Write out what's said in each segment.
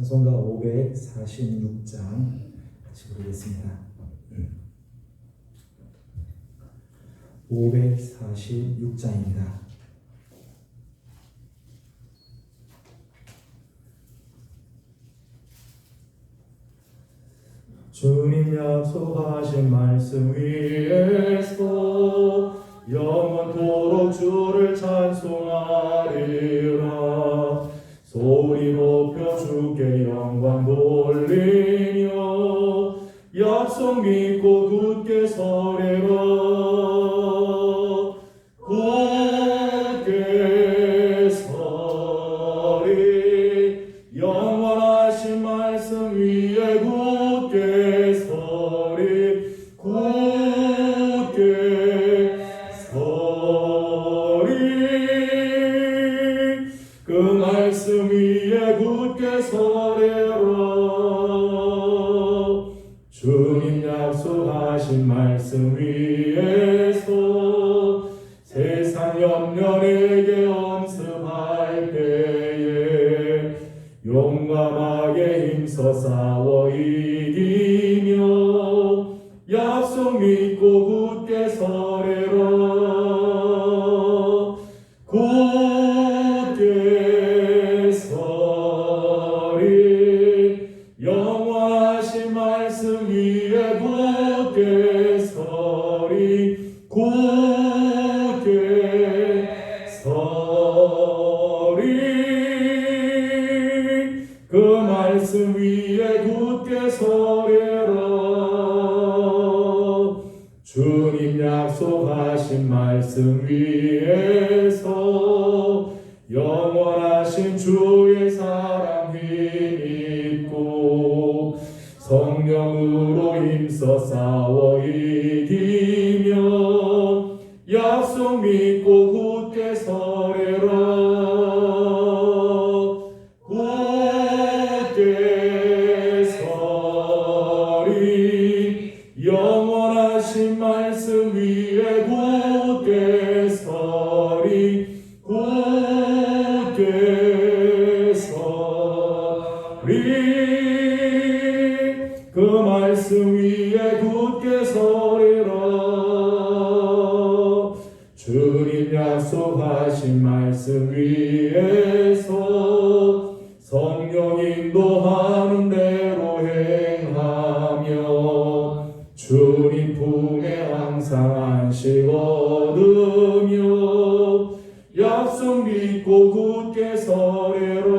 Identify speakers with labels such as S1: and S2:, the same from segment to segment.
S1: 찬송가 546장 같이 부르겠습니다. 546장입니다. 주님 약속하신 말씀 위에서 영원토록 주를 찬송하리라. 소리 높여 주께 영광 돌리며 약속 믿고 굳게 서리라. 굳게 서리 영원하신 말씀 위에 굳게 서리. 굳게 서리 그 말씀 위에 굳게 서리라. 주님 약속하신 말씀 위에서 세상 염려에게 엄습할 때에 용감하게 힘써 싸워 이기며 약속 믿고 굳게 서리라. 굳게 서리 영원하신 말씀 위에 굳게 서리. 굳게 서리 그 말씀 위에 굳게 서리라. 주님 약속하신 말씀 위에서 영원하신 주의 사랑 힘입고 성령으로 힘써 싸워 이기며 약속 믿고 굳게 서리라. 굳게 서리 영원하신 말씀 위에 굳게 서리. 굳게 서리 그 말씀 위에 굳게 서리라. 주님 약속하신 말씀 위에서 성령 인도하는 대로 행하며 주님 품에 항상 안식 얻으며 약속 믿고 굳게 서리라.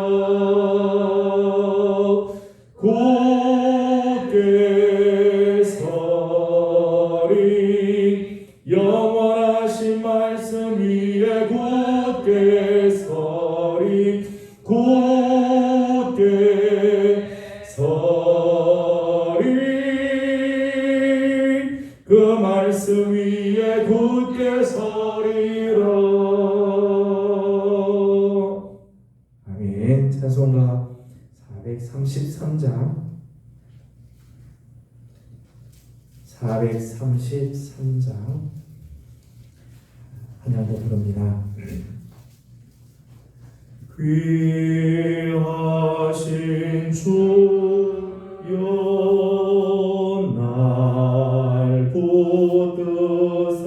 S1: 굳게 서리 영원하신 말씀 위에 굳게 서리. 굳게 서리 그 말씀 위에 굳게 서리라. 아멘. 찬송가 433장 433장 한양 더 부릅니다. 귀하신 주여 날 붙드사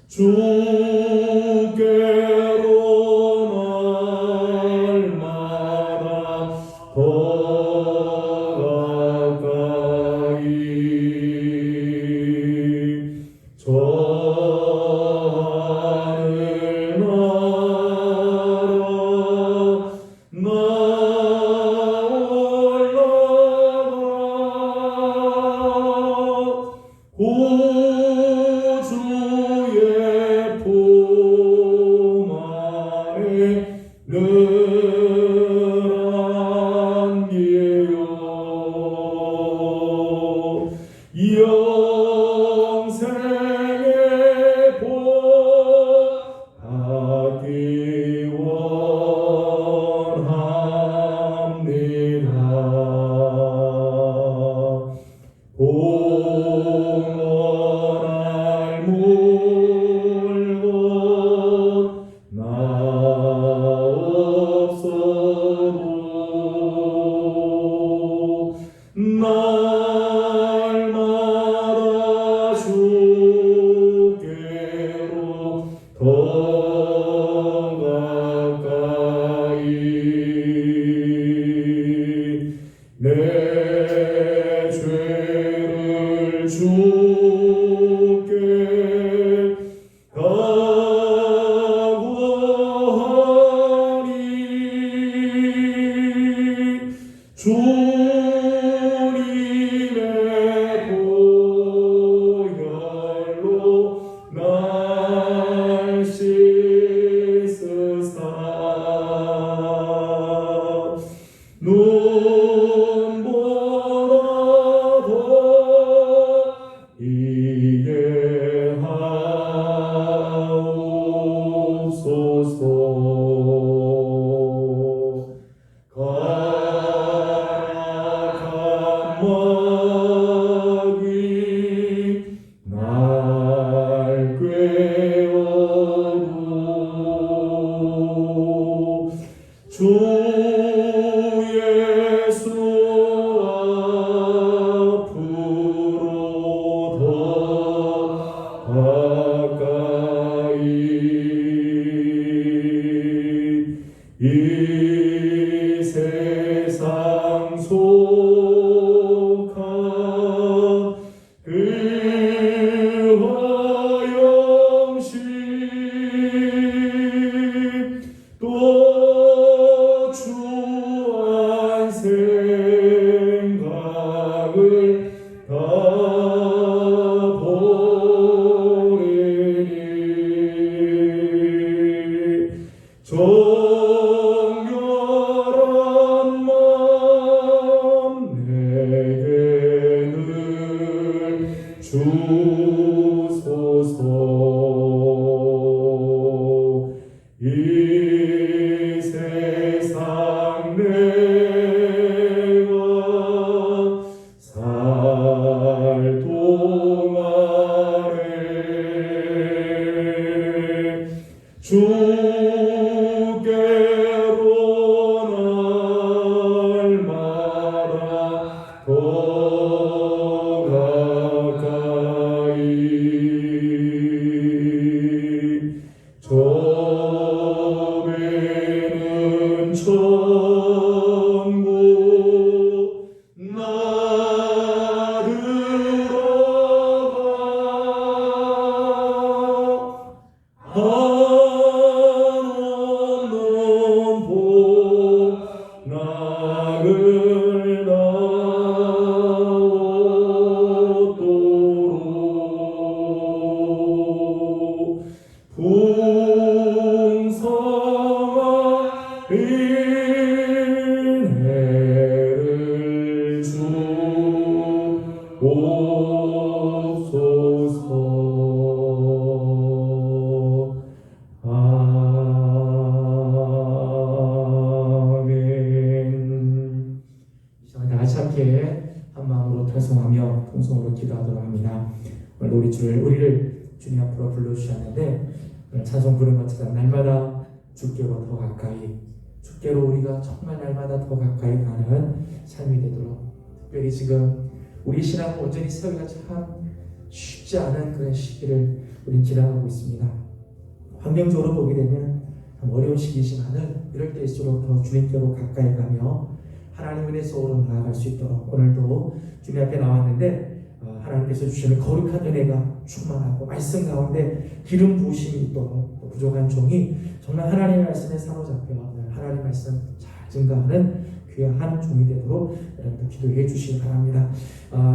S1: 주께로 날마다 더 가까이 저 하늘 나라 주님의 보혈로 날 씻으사 눈보라도 이게 하옵소서. 가락한 마귀 날 꾀어도 주 예수 앞으로 더 가까이 이 세상 속한 그 화영심 또 추한 생각을 다 버리니 정결한 마음 내게 늘 주소서. 이 세상 내가 살 동안에 주께로 날마다 더 가까이 점에는 천국 나 들어가 한없는 복락을 나오도록 풍성한 은혜를 주옵소서. 아멘. 이 시간 다 같이 함께 한 마음으로 통성하며 통성으로 기도하도록 합니다. 오늘 우리 우리를 주님 앞으로 불러주셨는데 오늘 찬송 부르는 것처럼 날마다 주께로 더 가까이, 주께로 우리가 정말 날마다 더 가까이 가는 삶이 되도록, 특별히 지금 우리 신앙을 온전히 세우기가 참 쉽지 않은 그런 시기를 우린 지나가고 있습니다. 환경적으로 보게 되면 참 어려운 시기지만은 이럴 때일수록 더 주님께로 가까이 가며 하나님 은혜 속으로 나아갈 수 있도록 오늘도 주님 앞에 나왔는데 하나님께서 주시는 거룩한 은혜가 충만하고 말씀 가운데 기름 부으심이 있도록 부족한 종이 정말 하나님의 말씀에 사로잡혀 하나님 말씀 잘 증거하는 귀한 종이 되도록 여러분도 기도해 주시기 바랍니다.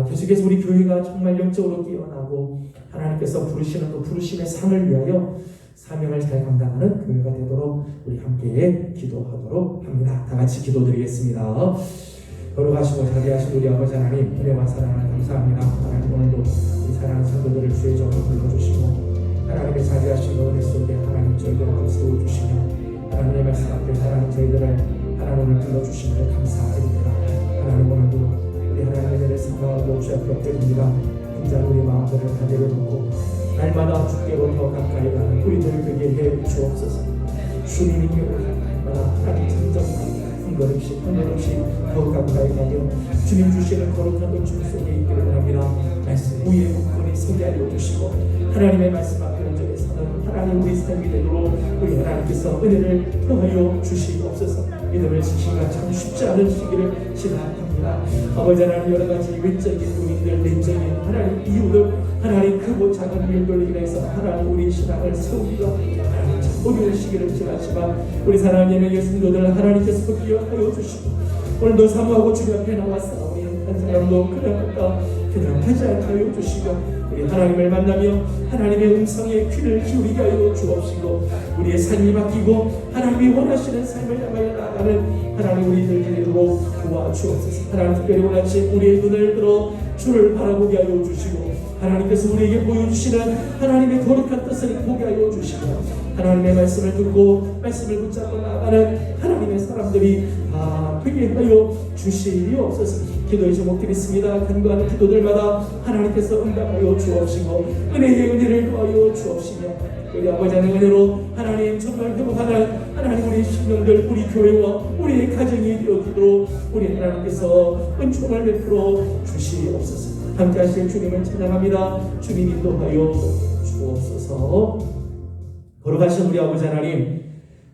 S1: 계속해서 우리 교회가 정말 영적으로 깨어나고 하나님께서 부르시는 그 부르심의 상을 위하여 사명을 잘 감당하는 교회가 되도록 우리 함께 기도하도록 합니다. 다 같이 기도드리겠습니다. 거룩하시고 자비하신 우리 아버지 하나님, 은혜와 사랑을 감사합니다. 하나님, 오늘도 우리 사랑하는 성도들을 주의 종으로 불러주시고 하나님의 자비하신 은혜 속에 하나님 저희들을 세워주시며 하나님의 말씀 앞에 하나님 저희들을 하나님을 불러주심을 감사드립니다. 하나님, 오늘도 우리 하나님의 은혜를 생각하고 주 앞에 엎드립니다. 혼자 우리 마음들을 다 내려놓고 날마다 주께로 더 가까이 가는 우리들 되게 해 주옵소서. 주님께 날마다 하나님 진정한 한 걸음씩 더 가까이 가며 주님 주시는 거룩한 은총 속에 있기를 원합니다. 말씀 위에 굳건히 서게 하여 주시고 하나님의 말씀 앞에 온전히 서는 하나님 우리 삶이 되도록 우리 하나님께서 은혜를 더하여 주시옵소서. 믿음을 지키기가 참 쉽지 않은 시기를 지나갑니다. 아버지 하나님, 여러 가지 외적인 요인들, 내적인 하나님 이유들, 하나님 크고 작은 일들로 인해서 하나님 우리 신앙을 세우기가 어려운 시기를 지나지만 우리 사랑하는 성도들 하나님께서 기억하여 주시고 오늘도 사모하고 주님 앞에 나왔사오니 한 사람도 그냥 하지 않게 하여 주시고 우리 하나님을 만나며 하나님의 음성에 귀를 기울이게 하여 주옵시고 우리의 삶이 바뀌고 하나님이 원하시는 삶을 향하여 나아가는 하나님 우리들 되도록 도와주옵소서. 하나님 특별히 오늘 아침 우리의 눈을 들어 주를 바라보게 하여 주시고 하나님께서 우리에게 보여주시는 하나님의 거룩한 뜻을 보게 하여 주시고 하나님의 말씀을 듣고 말씀을 붙잡고 나아가는 하나님의 사람들이 다 되게 하여 주시옵소서. 기도의 제목 드리겠습니다. 간구하는 기도들마다 하나님께서 응답하여 주옵시고 은혜의 은혜를 더하여 주옵시며 우리 아버지 하나님의 은혜로 하나님 정말 회복하는 하나님 우리의 심령들 우리 교회와 우리의 가정이 되어지도록 우리 하나님께서 은총을 베풀어 주시옵소서. 함께 하실 주님을 찬양합니다. 주님 인도하여 주옵소서. 거룩하신 우리 아버지 하나님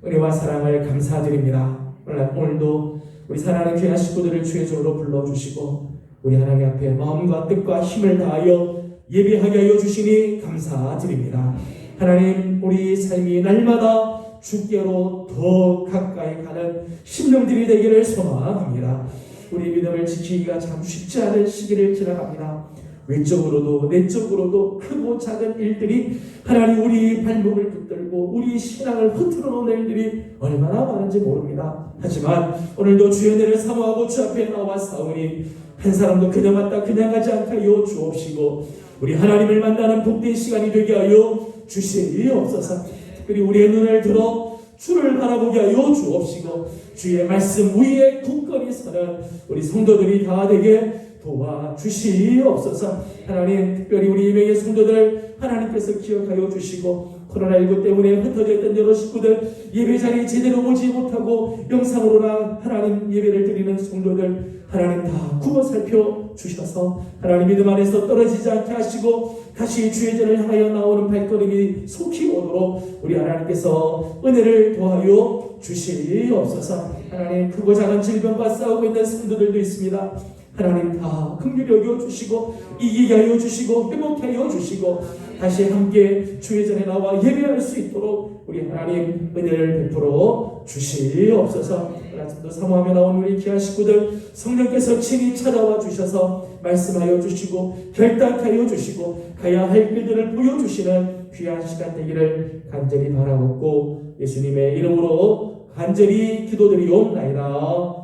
S1: 은혜와 사랑을 감사드립니다. 오늘도 우리 사랑하는 귀한 식구들을 주의 종으로 불러주시고 우리 하나님 앞에 마음과 뜻과 힘을 다하여 예배하게 하여 주시니 감사드립니다. 하나님 우리 삶이 날마다 주께로 더 가까이 가는 심령들이 되기를 소망합니다. 우리 믿음을 지키기가 참 쉽지 않은 시기를 지나갑니다. 외적으로도 내적으로도 크고 작은 일들이 하나님 우리 발목을 붙들고 우리 신앙을 흐트러 놓는 일들이 얼마나 많은지 모릅니다. 하지만 오늘도 주의 은혜를 사모하고 주 앞에 나와사오니 한 사람도 그냥 왔다 그냥 가지 않게 하여 주옵시고 우리 하나님을 만나는 복된 시간이 되게 하여 주시옵소서. 특별히 우리의 눈을 들어 주를 바라보게 하여 주옵시고 주의 말씀 위에 굳건히 서는 우리 성도들이 다 되게 도와주시옵소서. 하나님 특별히 우리 이명의 성도들 하나님께서 기억하여 주시고 코로나19 때문에 흩어져 있던 여러 식구들 예배 자리에 제대로 오지 못하고 영상으로나 하나님 예배를 드리는 성도들 하나님 다 굽어 살펴 주셔서 하나님 믿음 안에서 떨어지지 않게 하시고 다시 주의 전을 향하여 나오는 발걸음이 속히 오도록 우리 하나님께서 은혜를 더하여 주시옵소서. 하나님 크고 작은 질병과 싸우고 있는 성도들도 있습니다. 하나님 다 긍휼히 여겨 주시고 이기게 하여 주시고 회복해 하여 주시고 다시 함께 주의 전에 나와 예배할 수 있도록 우리 하나님 은혜를 베풀어 주시옵소서. 아침도 사모하며 나온 우리 귀한 식구들 성령께서 친히 찾아와 주셔서 말씀하여 주시고 결단하여 주시고 가야 할 길들을 보여주시는 귀한 시간 되기를 간절히 바라옵고 예수님의 이름으로 간절히 기도드리옵나이다.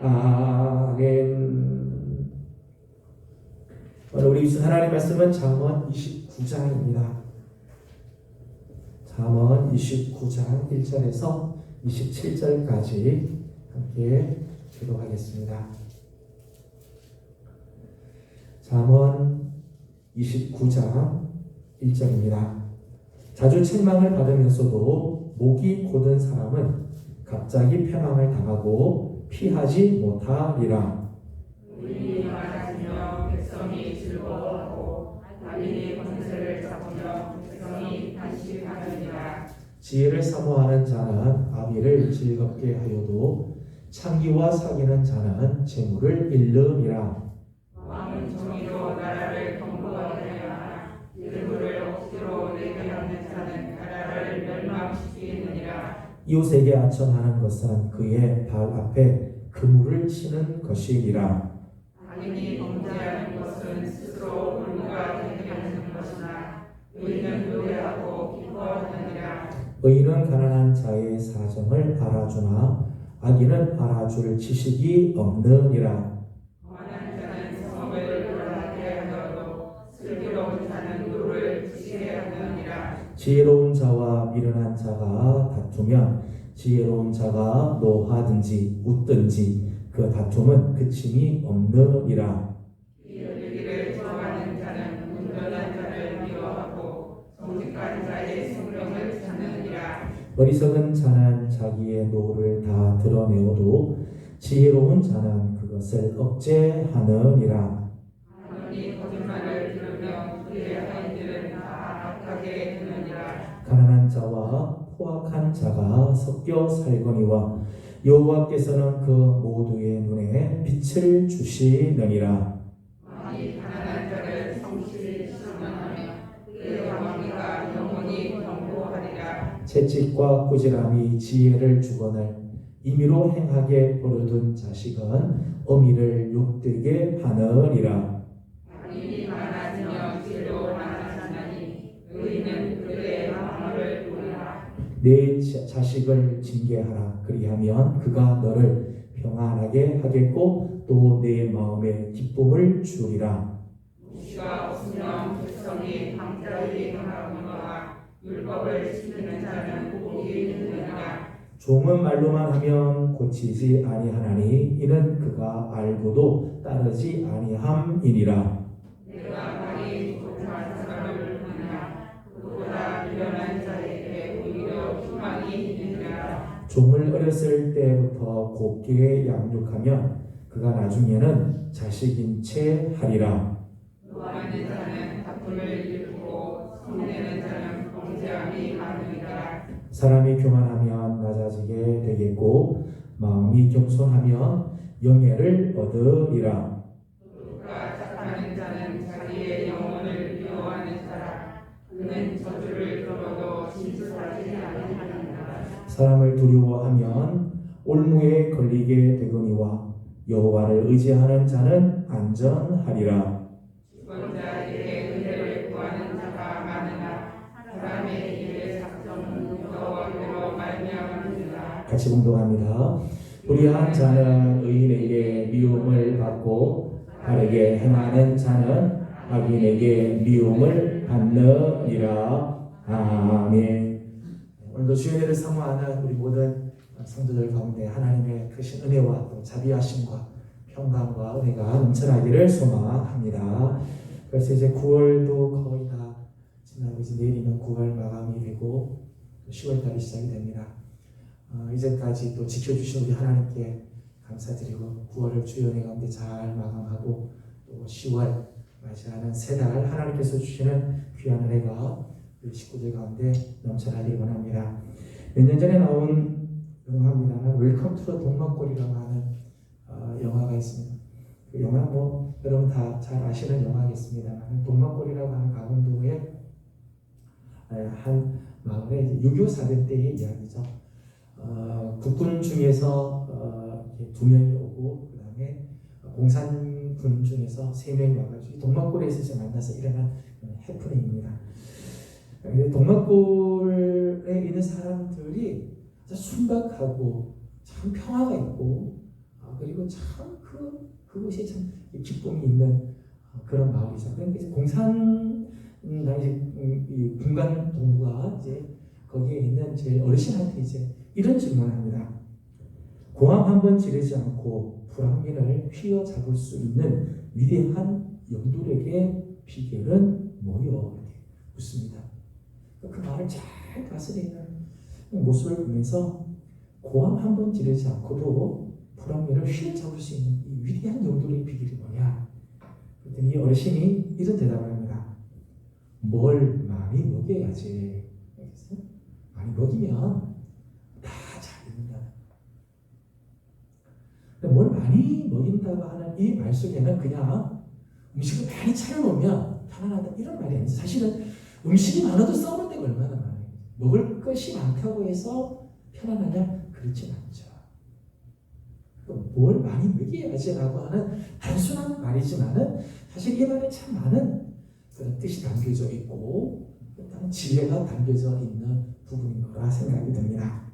S1: 아멘. 오늘 우리 하나님 말씀은 잠언 29장입니다. 잠언 29장 1절에서 27절까지 함께 기도하겠습니다. 잠언 29장 1절입니다. 자주 책망을 받으면서도 목이 곧은 사람은 갑자기 패망을 당하고 피하지 못하리라.
S2: 의인이 많아지며 백성이 즐거워하고 악인이 권세를 잡으며 백성이 단식하느니라.
S1: 지혜를 사모하는 자는 아비를 즐겁게 하여도 창기와 사귀는 자는 재물을 잃음이라.
S2: 왕은 정의로 나라를 경고하려 하나 일부를 억지로 내게 하는 자는 나라를 멸망시키느니라.
S1: 이웃에게 아첨하는 것은 그의 발 앞에 그물을 치는 것이니라.
S2: 악인이 범죄하는 것은 스스로 올무가 되게 하는 것이나 의인은 노래하고 기뻐하느니라.
S1: 의인은 가난한 자의 사정을 알아주나 악인은 알아줄 지식이 없느니라.
S2: 원한 자는 성을 불안하게 하여도 슬기로운 자는 노를 지시게 하느니라.
S1: 지혜로운 자와 미련한 자가 다투면 지혜로운 자가 노하든지 웃든지 그 다툼은 그침이 없느니라.
S2: 이르기를 좋아하는 자는 온전한 자를 미워하고 정직한 자의 성령을 찾느니라.
S1: 어리석은 자는 자기의 노를 다 드러내어도 지혜로운 자는 그것을 억제하느니라.
S2: 하나님이 거짓말을 들으며 그의 하인들은 다 악하게 되느니라.
S1: 가난한 자와 포악한 자가 섞여 살거니와 여호와께서는 그 모두의 눈에 빛을 주시느니라.
S2: 왕이 가난한 자를 성실히 시험하며 그의 왕위가 영원히 견고하리라.
S1: 채찍과 꾸지람이 지혜를 주거늘 임의로 행하게 버려둔 자식은 어미를 욕되게 하느니라.
S2: 악인이 많아지며 죄로 많아지나니 의인은 그의 방어를 도리라.
S1: 내 자식을 징계하라. 그리하면 그가 너를 평안하게 하겠고 또 내 마음에 기쁨을 주리라.
S2: 무시가 없으면 백성이 강자히 행하거니와 율법을 지키는 자는 복이 있느니라.
S1: 종은 말로만 하면 고치지 아니하나니 이는 그가 알고도 따르지 아니함이니라.
S2: 내가 많이 조금한 사람을 보느냐 그보다 미련한 자에게 오히려 희망이 있느니라.
S1: 종을 어렸을 때부터 곱게 양육하면 그가 나중에는 자식인 채 하리라.
S2: 노하는 자는 다툼을 일으키고 성내는 자는 범죄함이 많으니라.
S1: 사람이 교만하면 낮아지게 되겠고 마음이 겸손하면 영예를 얻으리라.
S2: 누가 착하는 자는 자기의 영혼을 미워하는 자라. 그는 저주를 들어도 진술하지 아니하느니라.
S1: 사람을 두려워하면 올무에 걸리게 되거니와 여호와를 의지하는 자는 안전하리라.
S2: 주권자에게 은혜를 구하는 자가 많으나 사람의 일의 작정은 여호와께로 말미암으니라.
S1: 같이 공동합니다. 불의한 자는 의인에게 미움을 받고 바르게 행하는 자는 악인에게 미움을 받느니라. 아멘. 오늘도 주의 사모하는 우리 모든 성도들 가운데 하나님의 크신 은혜와 또 자비하심과 평강과 은혜가 넘쳐나기를 소망합니다. 벌써 이제 9월도 거의 다 지나고 이제 내일이면 9월 마감이 되고 10월달이 시작이 됩니다. 이제까지 또 지켜주신 우리 하나님께 감사드리고 9월을 주의 은혜 가운데 잘 마감하고 또 10월 맞이하는 세 달 하나님께서 주시는 귀한 은혜가 우리 식구들 가운데 넘쳐나길 원합니다. 몇 년 전에 나온 영화입니다만 웰컴 투 더 동막골이라고 하는 영화가 있습니다. 그 영화 뭐 여러분 다 잘 아시는 영화겠습니다만 동막골이라고 하는 강원도의 한 마을의 6.25 사변 때의 이야기죠. 국군 중에서 2명이 오고 그 다음에 공산군 중에서 3명이 와가지고 동막골에서 만나서 일어난 해프닝입니다. 동막골에 있는 사람들이 순박하고 참 평화가 있고 그리고 참 그것이 참 기쁨이 있는 그런 마을이죠. 그러니까 이제 공산 당시 군관 동무가 이제 거기에 있는 제 어르신한테 이제 이런 질문을 합니다. 고함 한 번 지르지 않고 불황민을 휘어잡을 수 있는 위대한 영돌에게 비결은 뭐요? 이렇게 묻습니다. 그 말을 잘 다스리는 모습을 보면서 고함 한 번 지르지 않고도 불황민을 휘어잡을 수 있는 이 위대한 영돌의 비결이 뭐냐? 그랬더니 이 어르신이 이런 대답을 합니다. 뭘 많이 먹여야지. 많이 먹이면 다 잘 된다. 뭘 많이 먹인다고 하는 이 말 속에는 그냥 음식을 많이 차려놓으면 편안하다 이런 말이 아니지. 사실은 음식이 많아도 싸우는 데가 얼마나 많아요. 먹을 것이 많다고 해서 편안하냐? 그렇진 않죠. 뭘 많이 먹여야지라고 하는 단순한 말이지만은 사실 이 말에 참 많은 그런 뜻이 담겨져 있고 일단 지혜가 담겨져 있는 부분인 거라 생각이 듭니다.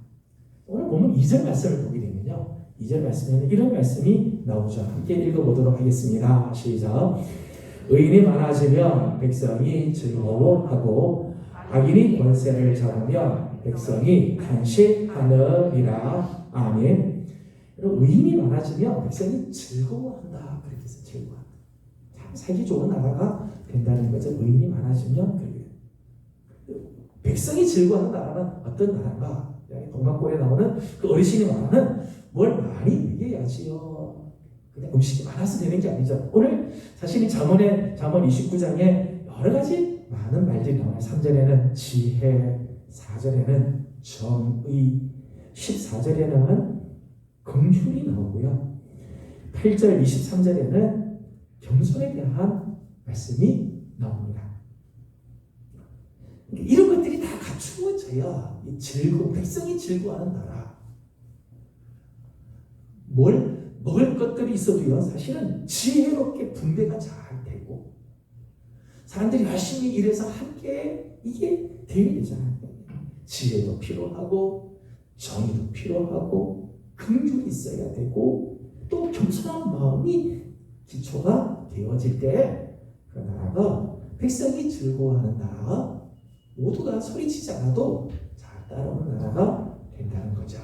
S1: 오늘 보면 2절 말씀을 보게 되면요. 2절 말씀에는 이런 말씀이 나오죠. 함께 읽어보도록 하겠습니다. 시작. 의인이 많아지면 백성이 즐거워하고 악인이 권세를 잡으면 백성이 간식하느니라. 아멘. 의인이 많아지면 백성이 즐거워한다. 그렇게 해서 즐거워한다. 참 살기 좋은 나라가 된다는 거죠. 의인이 많아지면 그렇게. 백성이 즐거워하는 나라는 어떤 나라인가? 동막골에 나오는 그 어르신이 말하는 뭘 많이 먹여야지요. 그냥 음식이 많아서 되는 게 아니죠. 오늘 사실 이 잠언 29장에 여러 가지 많은 말들이 나와요. 3절에는 지혜, 4절에는 정의, 14절에는 긍휼이 나오고요. 8절 23절에는 겸손에 대한 말씀이 나옵니다. 이런 것들이 다 갖추어져야 백성이 즐거워하는 나라. 뭘 먹을 것들이 있어도요, 사실은 지혜롭게 분배가 잘 되고 사람들이 열심히 일해서 함께 이게 돼야 되잖아요. 지혜도 필요하고 정의도 필요하고 긍휼이 있어야 되고 또 겸손한 마음이 기초가 되어질 때 그 나라가 백성이 즐거워하는 나라, 모두가 소리치지 않아도 잘 따라오는 나라가 된다는 거죠.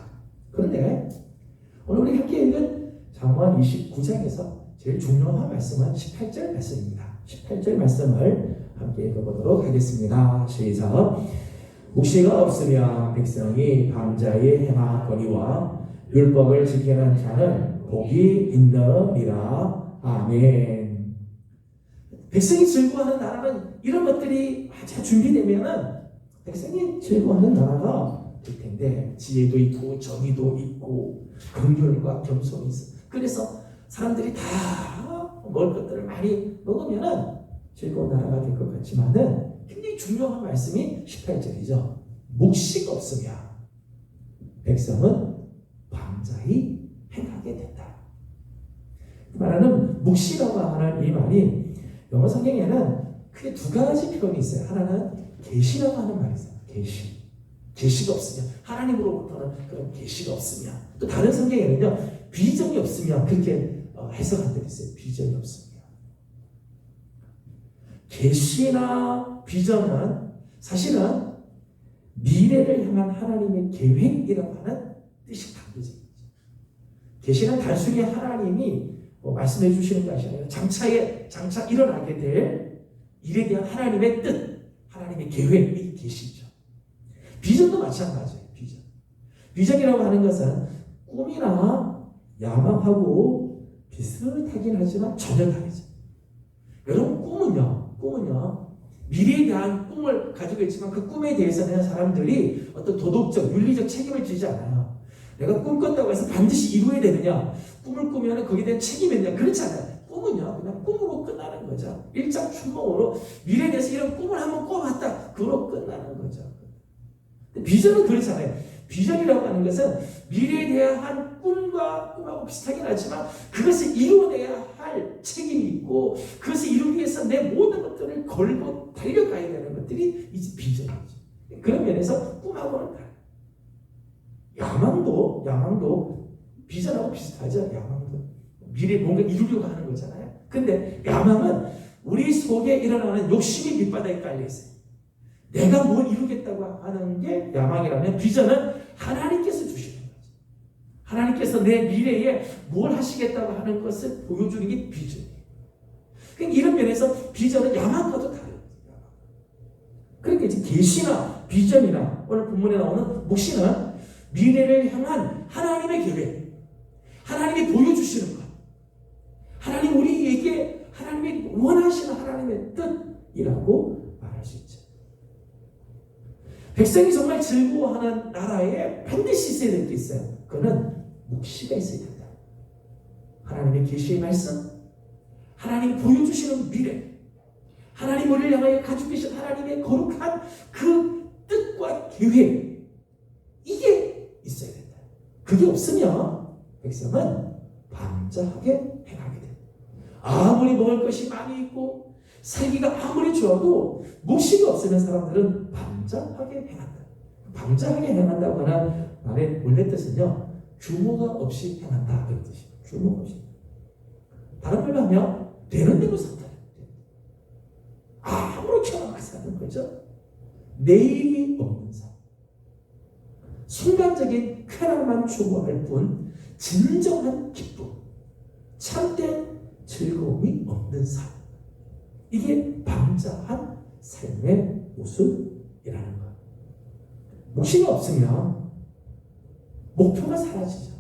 S1: 그런데 오늘 우리 함께 읽은 잠언 29장에서 제일 중요한 말씀은 18절 말씀입니다. 18절 말씀을 함께 읽어보도록 하겠습니다. 시작. 묵시가 없으면 백성이 방자히 행하거니와 율법을 지키는 자는 복이 있느니라. 아멘. 백성이 즐거워하는 나라는 이런 것들이 잘 준비되면은 백성이 즐거워하는 나라가 될 텐데 지혜도 있고 정의도 있고 긍휼과 겸손이 있어. 그래서 사람들이 다 먹을 것들을 많이 먹으면은 즐거운 나라가 될 것 같지만은 굉장히 중요한 말씀이 18절이죠. 묵시가 없으면 백성은 방자히 행하게 된다. 그 말하는 묵시라고 하는 이 말이 영어 성경에는 크게 두 가지 표현이 있어요. 하나는 계시라고 하는 말이 있어요. 계시가 없으면, 하나님으로부터는 그런 계시가 없으면, 또 다른 성경에는요 비전이 없으면 그렇게 해석한 데도 있어요. 비전이 없으면. 계시나 비전은 사실은 미래를 향한 하나님의 계획이라고 하는 뜻이 담겨져 있죠. 계시는 단순히 하나님이 말씀해 주시는 것이 아니라 장차 일어나게 될 일에 대한 하나님의 뜻, 하나님의 계획이 계시죠. 비전도 마찬가지예요. 비전이라고 하는 것은 꿈이나 야망하고 비슷하긴 하지만 전혀 다르죠. 여러분 꿈은요 미래에 대한 꿈을 가지고 있지만 그 꿈에 대해서는 사람들이 어떤 도덕적, 윤리적 책임을 지지 않아요. 내가 꿈 꿨다고 해서 반드시 이루어야 되느냐, 꿈을 꾸면 거기에 대한 책임이 있느냐, 그렇지 않아요. 꿈은요 그냥 꿈으로 끝나는 거죠. 일장춘몽으로 미래에 대해서 이런 꿈을 한번 꿔봤다, 그걸로 끝나는 거죠. 근데 비전은 그렇잖아요. 비전이라고 하는 것은 미래에 대한 꿈하고 비슷하긴 하지만 그것을 이루어내야 할 책임이 있고 그것을 이루기 위해서 내 모든 것들을 걸고 달려가야 되는 것들이 이제 비전이죠. 그런 면에서 꿈하고는 달라요. 야망도 비전하고 비슷하죠. 야망도 미래에 뭔가 이루려고 하는 거잖아요. 근데 야망은 우리 속에 일어나는 욕심이 밑바닥에 깔려 있어요. 내가 뭘 이루겠다고 하는 게 야망이라면 비전은 하나님께서 주시는 거죠. 하나님께서 내 미래에 뭘 하시겠다고 하는 것을 보여주는 게 비전이에요. 그러니까 이런 면에서 비전은 야망과도 다르죠. 그러니까 이제 계시나 비전이나 오늘 본문에 나오는 묵시는 미래를 향한 하나님의 계획, 하나님이 보여주시는 것, 하나님 우리에게 하나님이 원하시는 하나님의 뜻이라고 말할 수 있죠. 백성이 정말 즐거워하는 나라에 반드시 있어야 될 게 있어요. 그거는 묵시가 있어야 된다. 하나님의 계시의 말씀, 하나님이 보여주시는 미래, 하나님 우리를 향하여 가지고 계신 하나님의 거룩한 그 뜻과 계획, 이게 있어야 된다. 그게 없으면 백성은 방자하게 행하게 된다. 아무리 먹을 것이 많이 있고 살기가 아무리 좋아도 묵시가 없으면 사람들은 방자하게 행한다. 방자하게 행한다고 하는 말의 원래 뜻은요, 규모가 없이 행한다, 그런 뜻이에요. 규모가 없이. 다른 말로 하면 되는 대로 산다. 아무렇게나 막 사는 거죠. 내일이 없는 삶. 순간적인 쾌락만 추구할 뿐 진정한 기쁨, 참된 즐거움이 없는 삶. 이게 방자한 삶의 모습이라는 것. 묵시가 없으면 목표가 사라지죠.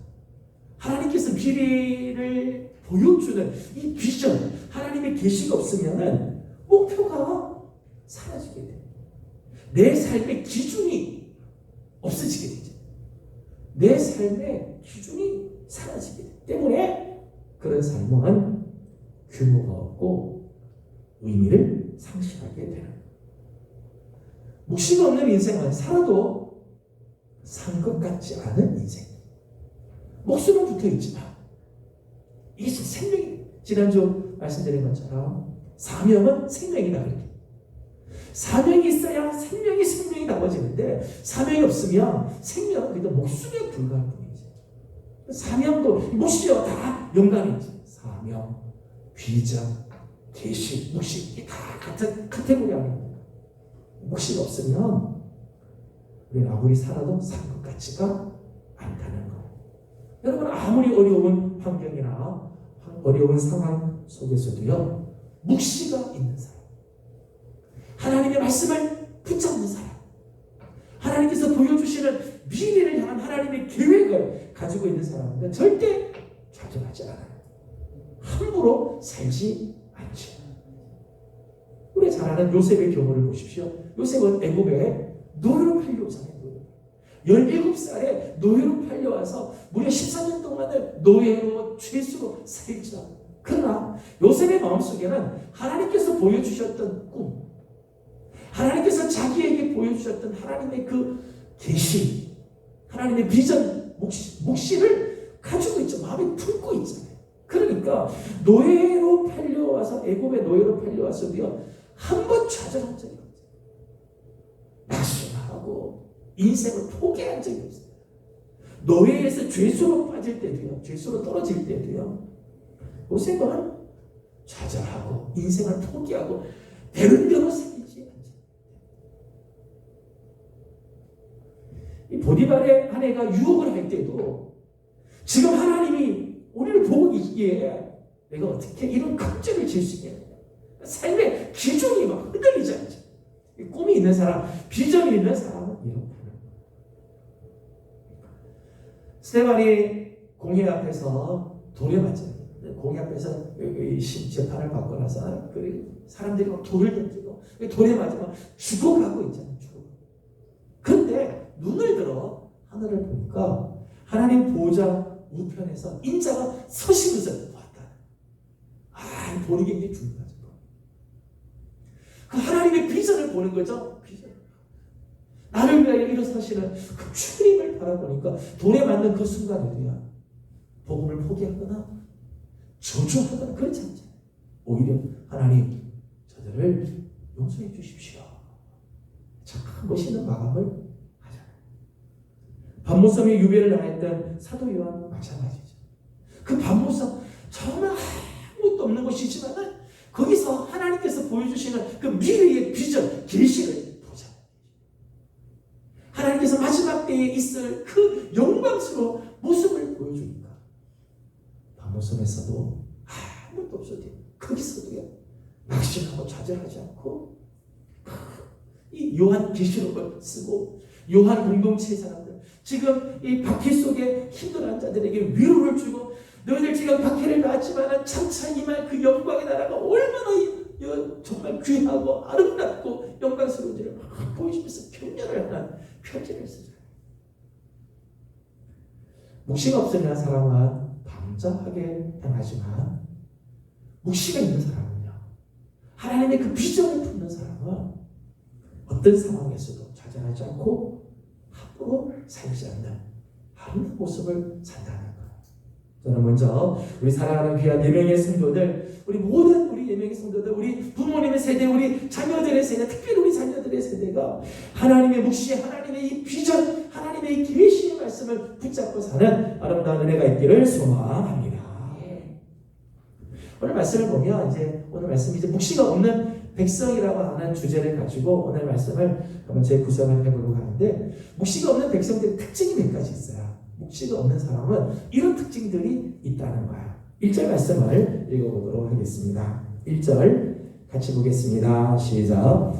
S1: 하나님께서 미래를 보여주는 이 비전, 하나님의 계시가 없으면 목표가 사라지게 돼요. 내 삶의 기준이 없어지게 되죠. 내 삶의 기준이 사라지게 되기 때문에 그런 삶은 규모가 없고 의미를 상실하게 되는 거예요. 묵시가 없는 인생은 살아도 산 것 같지 않은 인생. 목숨은 붙어있지만 이게 생명이, 지난주 말씀드린 것처럼 사명은 생명이다. 그렇게 사명이 있어야 생명이 나머지는데 사명이 없으면 생명은 그냥 목숨에 불과할 뿐이지. 사명도 몫이요 다 연관이 있지. 사명, 비전, 계시, 몫이 이게 다 같은 카테고리 안에 있는 거야. 몫이 없으면 우리는 아무리 살아도 산 것 같지가 않다는 거예요. 여러분 아무리 어려운 환경이나 어려운 상황 속에서도요 묵시가 있는 사람, 하나님의 말씀을 붙잡는 사람, 하나님께서 보여주시는 미래를 향한 하나님의 계획을 가지고 있는 사람은 절대 좌절하지 않아요. 함부로 살지 않죠. 우리 잘 아는 요셉의 경우를 보십시오. 요셉은 애굽에 노예로 팔려오잖아요. 17살에 노예로 팔려와서 무려 14년 동안을 노예로 죄수로 살죠. 그러나 요셉의 마음속에는 하나님께서 보여주셨던 꿈, 하나님께서 자기에게 보여주셨던 하나님의 그 계시, 하나님의 비전, 묵시를 가지고 있죠. 마음에 품고 있잖아요. 그러니까 노예로 팔려와서 애굽의 노예로 팔려와서도요 한 번 좌절한 적이 없어요. 낙심하고 인생을 포기한 적이 없어요. 노예에서 죄수로 빠질 때도요, 죄수로 떨어질 때도요, 요셉은 좌절하고 인생을 포기하고 되는 대로 살지 않죠. 이 보디발의 아내가 유혹을 할 때도 지금 하나님이 우리를 보고 있기에 내가 어떻게 이런 걱정을 질 수 있냐. 삶의 기준이 막 흔들리지 않죠. 꿈이 있는 사람, 비전이 있는 사람은 이렇게 하는 거예요. 스데반이 공회 앞에서 돌에 맞아요. 공회 앞에서 재판을 받고 나서 사람들이 막 돌을 던지고 돌에 맞으면 죽어가고 있잖아요. 그런데 눈을 들어 하늘을 보니까 하나님 보호자 우편에서 인자가 서시면서 보았다. 아, 돌이 굉장히 중요하죠. 그 하나님의 비전을 보는 거죠. 비전. 나를 위하여 일어서시는 그 주님을 바라보니까 돌에 맞는 그 순간에도야 복음을 포기하거나 저주하거나 그렇지 않잖아요. 오히려 하나님 저들을 용서해 주십시오. 참 멋있는 마감을 하잖아요. 반모섬에 유배를 당했던 사도 요한 마찬가지죠. 그 반모섬 정말 아무것도 없는 곳이지만 거기서 하나님께서 보여주시는 그 미래의 비전, 계시를 보자. 하나님께서 마지막 때에 있을 그 영광스러운 모습을 보여주니까 반모섬에서도 아무것도 없어도 거기서도요 낙심하고 좌절하지 않고 이 요한 계시록을 쓰고 요한 공동체의 사람들, 지금 이 박해 속에 힘들어하는 자들에게 위로를 주고 너희들 지금 박해를 낳았지만 차차 임할 그 영광의 나라가 얼마나 정말 귀하고 아름답고 영광스러운지를 막 보여주면서 격려를 하는 편지를 쓰죠. 묵시가 없으면 사람은 방자하게 행하지만 묵시가 있는 사람은요, 하나님의 그 비전을 품는 사람은 어떤 상황에서도 좌절하지 않고 함부로 살지 않는 아름다운 모습을 산다는 거예요. 저는 먼저 우리 사랑하는 귀한 4명의 성도들, 우리 모든 우리 4명의 성도들, 우리 부모님의 세대, 우리 자녀들의 세대, 특별히 우리 자녀들의 세대가 하나님의 묵시, 하나님의 이 비전, 하나님의 이 계시의 말씀을 붙잡고 사는 아름다운 은혜가 있기를 소망합니다. 오늘 말씀을 보면 오늘 말씀이 묵시가 없는 백성이라고 하는 주제를 가지고 오늘 말씀을 한번 재구성을 해보려고 하는데, 묵시가 없는 백성들의 특징이 몇 가지 있어요. 묵시가 없는 사람은 이런 특징들이 있다는 거야. 1절 말씀을 읽어보도록 하겠습니다. 1절 같이 보겠습니다. 시작.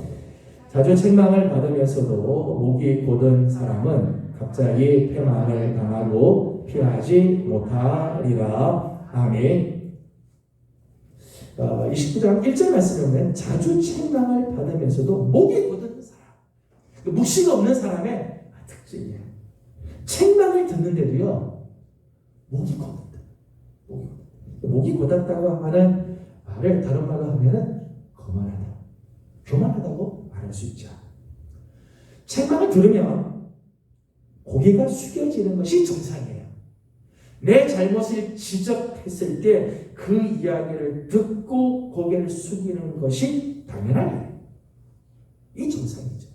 S1: 자주 책망을 받으면서도 목이 곧은 사람은 갑자기 패망을 당하고 피하지 못하리라. 아멘. 29장 1절 말씀에 보면 자주 책망을 받으면서도 목이 곧은 사람, 묵시가 없는 사람의 특징이에요. 책망을 듣는데도요 목이 곧다. 목이 곧았다고 하는 말을 다른 말로 하면은 거만하다, 교만하다고 말할 수 있죠. 책망을 들으면 고개가 숙여지는 것이 정상이에요. 내 잘못을 지적했을 때 그 이야기를 듣고 고개를 숙이는 것이 당연한 일이에요. 이 정상이죠.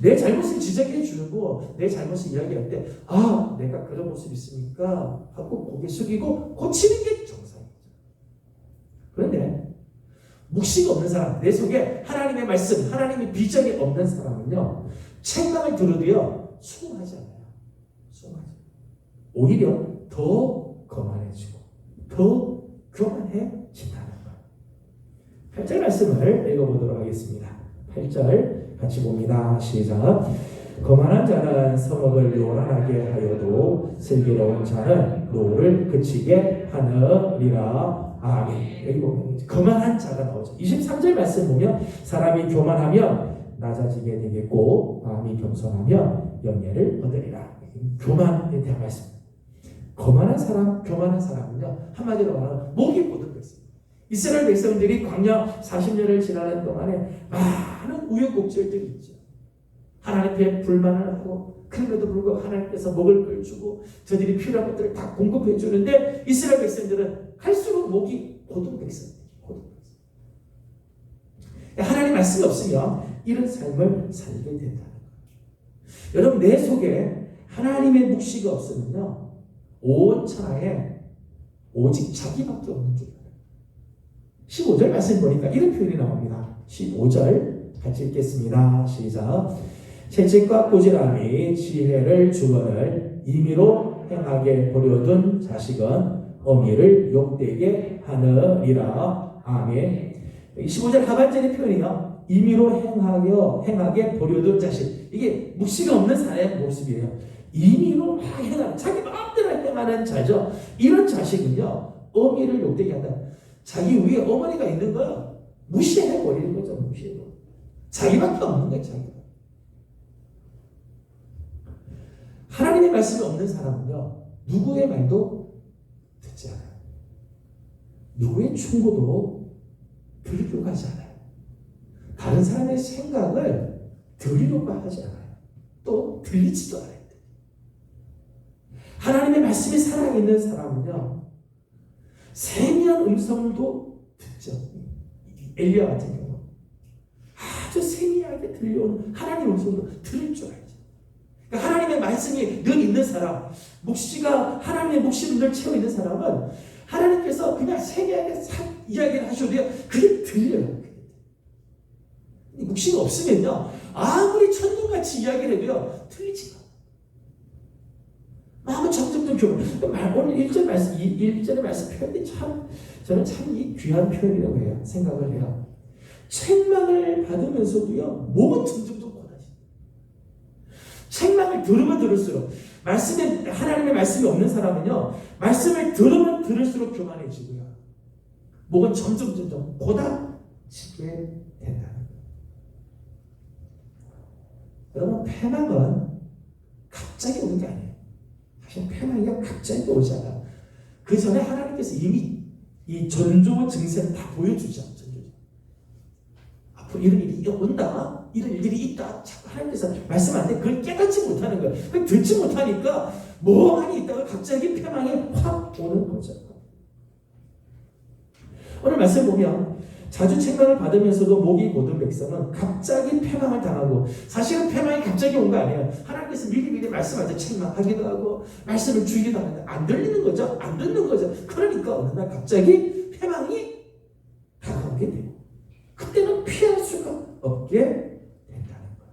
S1: 내 잘못을 지적해 주고 내 잘못을 이야기할 때 내가 그런 모습이 있으니까 하고 고개 숙이고 고치는 게 정상이죠. 그런데 묵시가 없는 사람, 내 속에 하나님의 말씀, 하나님의 비전이 없는 사람은요, 책망을 들어도요 수긍하지 않아요. 수긍하지. 오히려 더 거만해지고 더 교만해진다는 거예요. 8절 말씀을 읽어보도록 하겠습니다. 8절 같이 봅니다. 시작. 거만한 자는 서먹을 요란하게 하여도 슬기로운 자는 노를 그치게 하느니라. 아멘. 여기 보면 거만한 자가 나오죠. 23절 말씀 보면 사람이 교만하면 낮아지게 되겠고 마음이 겸손하면 영예를 얻으리라. 교만에 대한 말씀. 거만한 사람, 교만한 사람은요, 한마디로 말하면 목이 고든 백성. 이스라엘 백성들이 광야 40년을 지나는 동안에 많은 우여곡절들이 있죠. 하나님 앞에 불만을 하고 그럼에도 불구하고 하나님께서 먹을 걸 주고 저들이 필요한 것들을 다 공급해 주는데 이스라엘 백성들은 갈수록 목이 고든 백성들이에요. 하나님 말씀이 없으면 이런 삶을 살게 된다는 거예요. 여러분, 내 속에 하나님의 묵시가 없으면요, 온 천하에 오직 자기밖에 없는 줄 알아요. 15절 말씀 보니까 이런 표현이 나옵니다. 15절 같이 읽겠습니다. 시작. 채찍과 꾸지람이 지혜를 주거늘 임의로 행하게 버려둔 자식은 어미를 욕되게 하느니라. 아멘. 15절 하반절의 표현이요, 임의로 행하게 버려둔 자식. 이게 묵시가 없는 사람의 모습이에요. 임의로 막 행하는, 자기 마음대로 행하는 자죠. 이런 자식은요, 어미를 욕되게 한다. 자기 위에 어머니가 있는 거 무시해버리는 거죠. 무시해버리는. 자기밖에 없는 거예요. 자기가. 하나님의 말씀이 없는 사람은요, 누구의 말도 듣지 않아요. 누구의 충고도 들으려고 하지 않아요. 다른 사람의 생각을 들으려고 하지 않아요. 또 들리지도 않아요. 하나님의 말씀이 살아있는 사람은요, 세미한 음성도 듣죠. 엘리야 같은 경우 아주 세미하게 들려오는 하나님의 음성도 들을 줄 알죠. 그러니까 하나님의 말씀이 늘 있는 사람, 묵시가 하나님의 묵시를 늘 채워 있는 사람은 하나님께서 그냥 세미하게 이야기를 하셔도 그게 들려요. 묵시가 없으면요, 아무리 천둥같이 이야기를 해도요 들리지 않아요. 마음은 점점 교만. 오늘 1절 말씀, 1절의 말씀 표현이 저는 참 이 귀한 표현이라고 해요. 생각을 해요. 책망을 받으면서도요, 몸은 점점 고나지. 책망을 들으면 들을수록, 하나님의 말씀이 없는 사람은요, 말씀을 들으면 들을수록 교만해지고요, 목은 점점 고다지게 된다는 거예요. 여러분, 패망은 갑자기 오는 게 아니에요. 사실 패망이가 갑자기 오지 않아요. 그 전에 하나님께서 이미 이 전조 증세를 다 보여주죠. 앞으로 이런 일이 온다, 이런 일들이 있다. 자꾸 하나님께서 말씀하는데 그걸 깨닫지 못하는 거예요. 그걸 듣지 못하니까 멍하니 있다가 갑자기 패망이 확 오는 거죠. 오늘 말씀 보면 자주 책망을 받으면서도 목이 고든 백성은 갑자기 패망을 당하고, 사실은 패망이 갑자기 온 거 아니에요. 하나님께서 미리미리 말씀할 때 책망하기도 하고 말씀을 주기도 하는데 안 들리는 거죠. 안 듣는 거죠. 그러니까 어느 날 갑자기 패망이 다가오게 돼요. 그때는 피할 수가 없게 된다는 거예요.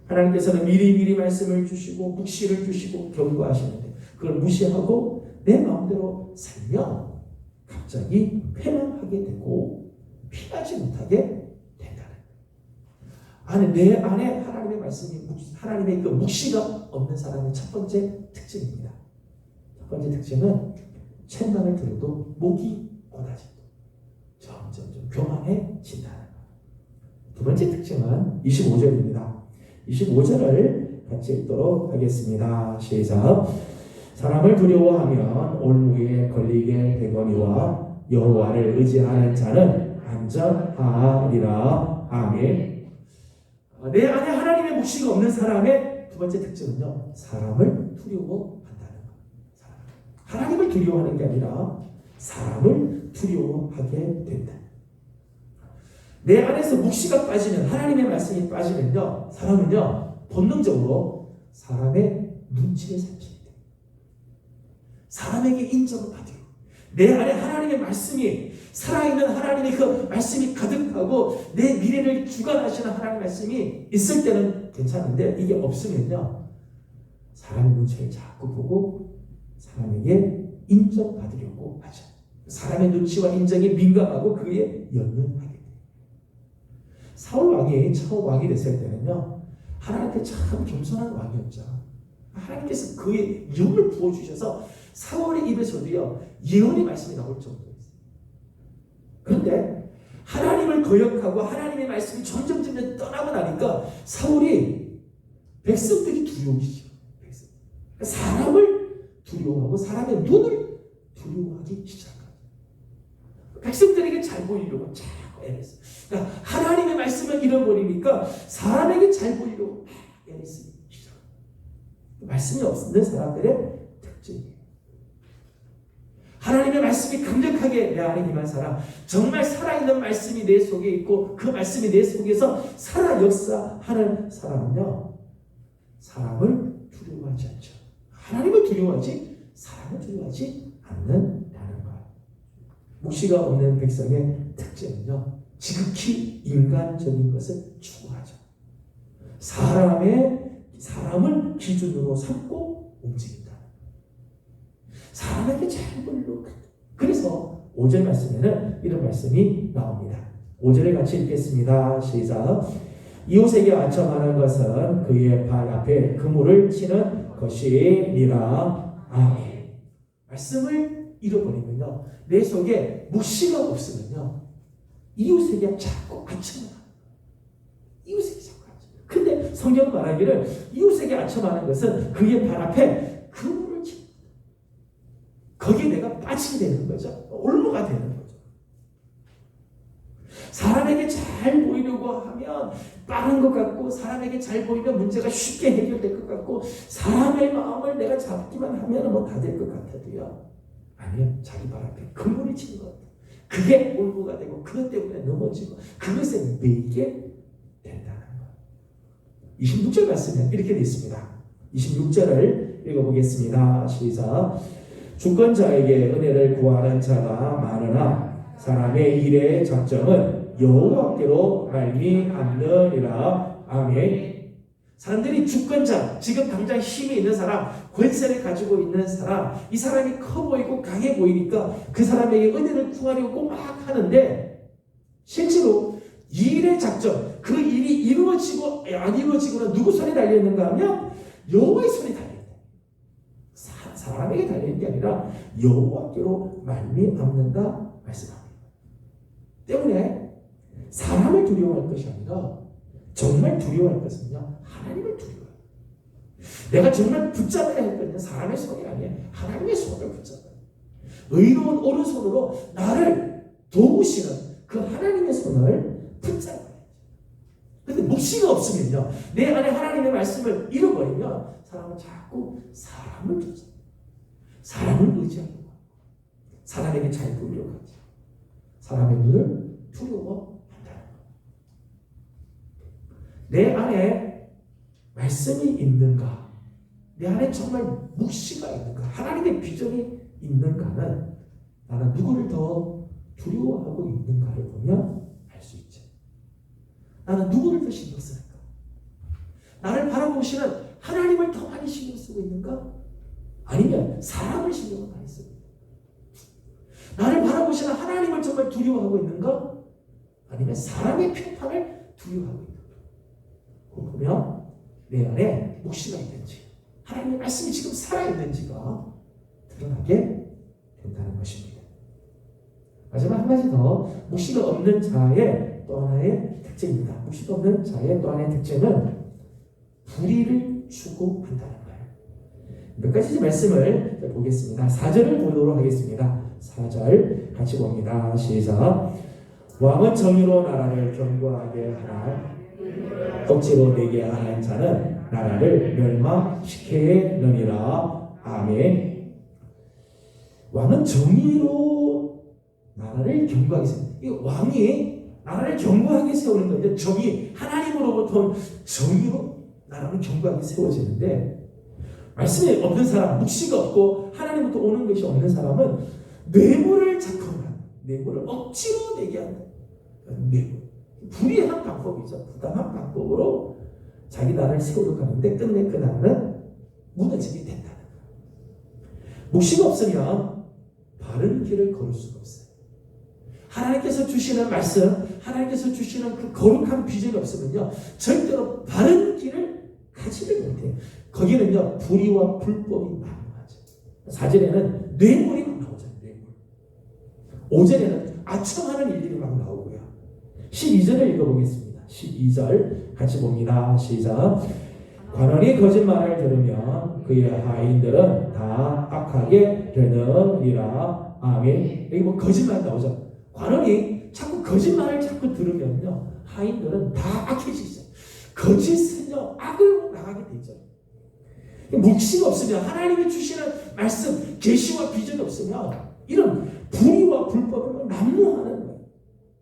S1: 하나님께서는 미리미리 말씀을 주시고 묵시를 주시고 경고하시는데 그걸 무시하고 내 마음대로 살면 갑자기 패망하게 되고 피하지 못하게 된다는 거예요. 내 안에 하나님의 말씀이, 하나님의 그 묵시가 없는 사람의 첫 번째 특징입니다. 첫 번째 특징은 책망을 들어도 목이 고다지고 점점 교만해진다는 거예요. 두 번째 특징은 25절입니다. 25절을 같이 읽도록 하겠습니다. 시작. 사람을 두려워하면 올무에 걸리게 되거니와 여호와를 의지하는 자는 안전하리라. 아멘. 내 안에 하나님의 묵시가 없는 사람의 두 번째 특징은요, 사람을 두려워한다는 거예요. 하나님을 두려워하는 게 아니라 사람을 두려워하게 된다. 내 안에서 묵시가 빠지면, 하나님의 말씀이 빠지면요, 사람은요 본능적으로 사람의 눈치를 살피게 돼요. 사람에게 인정을 받아요. 내 안에 하나님의 말씀이, 살아있는 하나님의 그 말씀이 가득하고 내 미래를 주관하시는 하나님의 말씀이 있을 때는 괜찮은데, 이게 없으면요 사람의 눈치를 자꾸 보고 사람에게 인정받으려고 하죠. 사람의 눈치와 인정에 민감하고 그에 연연하게 돼요. 사울 왕이 처음 왕이 됐을 때는요, 하나님께 참 겸손한 왕이었죠. 하나님께서 그의 영을 부어주셔서 사울의 입에서도요 예언의 말씀이 나올 정도였어요. 그런데 하나님을 거역하고 하나님의 말씀이 점점 떠나고 나니까 사울이 백성들이 두려우시죠. 사람을 두려워하고 사람의 눈을 두려워하기 시작합니다. 백성들에게 잘 보이려고 자꾸 애랬어요. 그러니까 하나님의 말씀을 잃어버리니까 사람에게 잘 보이려고 애쓰기 시작합니다. 말씀이 없는 사람들의 특징이에요. 하나님의 말씀이 강력하게 내 안에 임한 사람, 정말 살아있는 말씀이 내 속에 있고 그 말씀이 내 속에서 살아 역사하는 사람은요, 사람을 두려워하지 않죠. 하나님을 두려워하지 사람을 두려워하지 않는다는 거예요. 묵시가 없는 백성의 특징은요, 지극히 인간적인 것을 추구하죠. 사람을 기준으로 삼고 움직인다. 사람에게 잘 보이려고. 그래서 5절 말씀에는 이런 말씀이 나옵니다. 5절을 같이 읽겠습니다. 시작. 이웃에게 아첨하는 것은 그의 발 앞에 그물을 치는 것이니라. 아멘. 말씀을 잃어버리면요, 내 속에 묵시가 없으면요, 이웃에게 자꾸 아첨하는, 이웃에게 자꾸 아첨하는. 근데 성경은 말하기를 이웃에게 아첨하는 것은 그의 발 앞에 그물을 치는, 거기에 내가 빠지게 되는 거죠. 올무가 되는 거죠. 사람에게 잘 보이려고 하면 빠른 것 같고, 사람에게 잘 보이면 문제가 쉽게 해결될 것 같고, 사람의 마음을 내가 잡기만 하면 뭐 다 될 것 같아도요, 아니요, 자기 발 앞에 그물이 치는 것 같아요. 그게 올무가 되고 그것 때문에 넘어지고 그것에 매이게 된다는 거예요. 26절 말씀에 이렇게 되어 있습니다. 26절을 읽어보겠습니다. 시작. 주권자에게 은혜를 구하는 자가 많으나 사람의 일의 작정은 여호와께로 말미암느니라. 아멘. 사람들이 주권자, 지금 당장 힘이 있는 사람, 권세를 가지고 있는 사람, 이 사람이 커 보이고 강해 보이니까 그 사람에게 은혜를 구하려고 막 하는데, 실제로 일의 작정, 그 일이 이루어지고 안 이루어지고는 누구 손에 달려있는가 하면 여호와의 손에 달려있다. 사람에게 달려있는 게 아니라 여호와께로 말미암는다 말씀합니다. 때문에 사람을 두려워할 것이 아니라 정말 두려워할 것은요, 하나님을 두려워해요. 내가 정말 붙잡아야 할 것은 사람의 손이 아니에요. 하나님의 손을 붙잡아요. 의로운 오른손으로 나를 도우시는 그 하나님의 손을 붙잡아요. 그런데 묵시가 없으면요, 내 안에 하나님의 말씀을 잃어버리면 사람은 자꾸 사람을 붙잡아요. 사람을 의지하려고 하고, 사람에게 잘 보이려고 하죠. 사람의 눈을 두려워한다는 것. 내 안에 말씀이 있는가? 내 안에 정말 묵시가 있는가? 하나님의 비전이 있는가는 나는 누구를 더 두려워하고 있는가를 보면 알 수 있죠. 나는 누구를 더 신경 쓰는가? 나를 바라보시는 하나님을 더 많이 신경 쓰고 있는가? 아니면 사람을 신경을 많이 쓰고 있는가? 나를 바라보시는 하나님을 정말 두려워하고 있는가? 아니면 사람의 평판을 두려워하고 있는가? 그거 보면 내 안에 묵시가 있는지, 하나님의 말씀이 지금 살아있는지가 드러나게 된다는 것입니다. 마지막 한 가지 더, 묵시가 없는 자의 또 하나의 특징입니다. 묵시가 없는 자의 또 하나의 특징은 불의를 추구한다는 거예요. 몇 가지 말씀을 보겠습니다. 4절을 보도록 하겠습니다. 4절 같이 봅니다. 시작. 왕은 정의로 나라를 견고하게 하나 억지로 내게 하는 자는 나라를 멸망시키느니라. 아멘. 왕은 정의로 나라를 견고하게 세워. 이 왕이 나라를 견고하게 세우는 건데 정의, 하나님으로부터 정의로 나라는 견고하게 세워지는데 말씀이 없는 사람, 묵시가 없고 하나님부터 오는 것이 없는 사람은 뇌물을 작성하는, 뇌물을 억지로 내게 한다. 뇌물. 불의한 방법이죠. 부당한 방법으로 자기 나라를 세우려고 하는데 끝내 그 나라는 무너지게 된다는 거예요. 묵시가 없으면 바른 길을 걸을 수가 없어요. 하나님께서 주시는 말씀, 하나님께서 주시는 그 거룩한 비전이 없으면요 절대로 바른 길을 가지를 못해요. 거기는요 불의와 불법이 난무하죠. 4절에는 뇌물이 막 나오잖아요. 뇌물. 5절에는 아첨하는 일들이 막 나오고요. 12절을 읽어보겠습니다. 12절 같이 봅니다. 시작. 관원이 거짓말을 들으면 그의 하인들은 다 악하게 되느니라. 아멘. 여기 뭐 거짓말 나오죠. 관원이 자꾸 거짓말을 자꾸 들으면요 하인들은 다 악해지죠. 거짓은요 악을 나가게 되죠. 묵시가 없으면 하나님이 주시는 말씀, 계시와 비전이 없으면 이런 불의와 불법을 난무하는 거예요.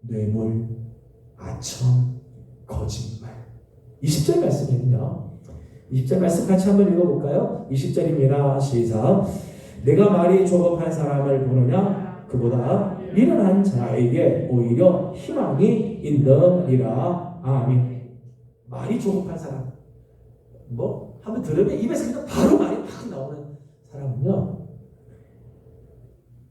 S1: 뇌물, 아첨, 거짓말. 20절 말씀이군요. 20절 말씀 같이 한번 읽어볼까요? 20절입니다. 시작. 내가 말이 조급한 사람을 보느냐? 그보다 미련한 자에게 오히려 희망이 있느니라. 아멘. 말이 조급한 사람. 뭐 한번 들으면 입에서 그냥 바로 말이 막 나오는 사람은요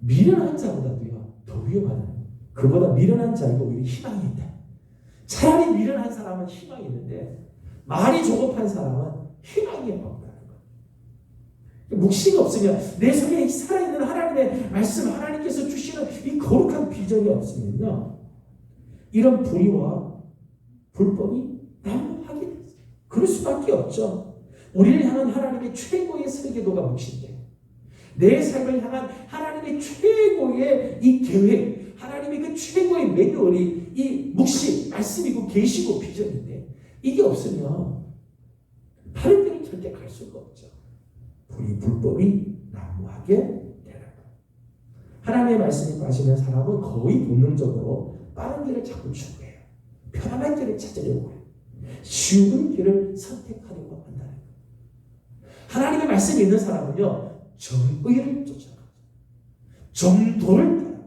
S1: 미련한 자보다도요 더 위험하다. 그보다 미련한 자에게 오히려 희망이 있다. 차라리 미련한 사람은 희망이 있는데 말이 조급한 사람은 희망이 없다는 거예요. 묵시가 없으면 내 속에 살아있는 하나님의 말씀, 하나님께서 주시는 이 거룩한 비전이 없으면요 이런 불의와 불법이 난무하게 돼요. 그럴 수밖에 없죠. 우리를 향한 하나님의 최고의 설계도가 묵시인데 내 삶을 향한 하나님의 최고의 이 계획, 하나님의 그 최고의 매뉴얼이 이 묵시, 말씀이고 계시고 비전인데 이게 없으면 다른 데를 절대 갈 수가 없죠. 불의, 불법이 난무하게 되는 거예요. 하나님의 말씀이 빠지면 사람은 거의 본능적으로 빠른 길을 자꾸 추구해요. 편안한 길을 찾으려고 해요. 쉬운 길을 선택하려고 한다는 거예요. 하나님의 말씀이 있는 사람은요 정의를 쫓아가죠. 정도를 따라가요.